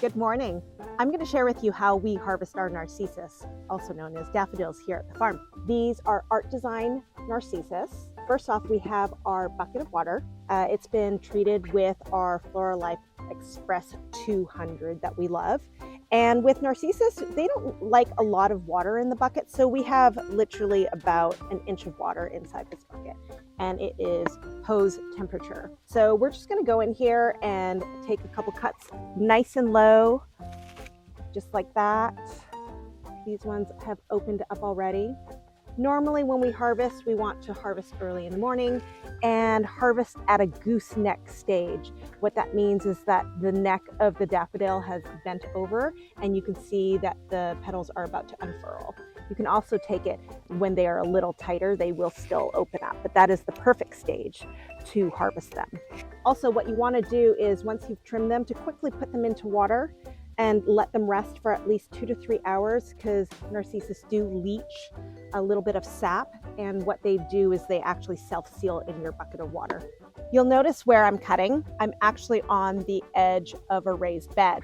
Good morning. I'm going to share with you how we harvest our Narcissus, also known as daffodils, here at the farm. These are art design Narcissus. First off, we have our bucket of water. It's been treated with our Floralife Express 200 that we love. And with Narcissus, they don't like a lot of water in the bucket, so we have literally about an inch of water inside this bucket, and it is hose temperature. So we're just gonna go in here and take a couple cuts nice and low, just like that. These ones have opened up already. Normally when we harvest, we want to harvest early in the morning and harvest at a gooseneck stage. What that means is that the neck of the daffodil has bent over and you can see that the petals are about to unfurl. You can also take it when they are a little tighter, they will still open up, but that is the perfect stage to harvest them. Also, what you want to do is once you've trimmed them, to quickly put them into water and let them rest for at least 2 to 3 hours, because Narcissus do leach a little bit of sap, and what they do is they actually self-seal in your bucket of water. You'll notice where I'm cutting, I'm actually on the edge of a raised bed.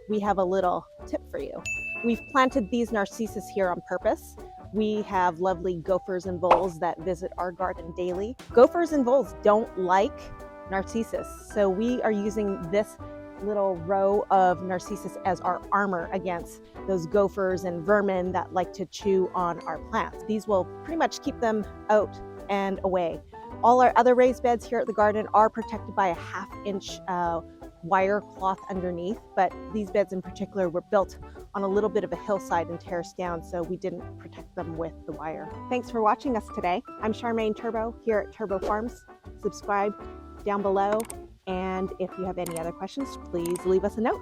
We have a little tip for you. We've planted these Narcissus here on purpose. We have lovely gophers and voles that visit our garden daily. Gophers and voles don't like Narcissus, so we are using this little row of Narcissus as our armor against those gophers and vermin that like to chew on our plants. These will pretty much keep them out and away. All our other raised beds here at the garden are protected by a 1/2 inch wire cloth underneath, but these beds in particular were built on a little bit of a hillside and terraced down, so we didn't protect them with the wire. Thanks for watching us today. I'm Charmaine Turbow here at Turbow Farms. Subscribe down below. And if you have any other questions, please leave us a note.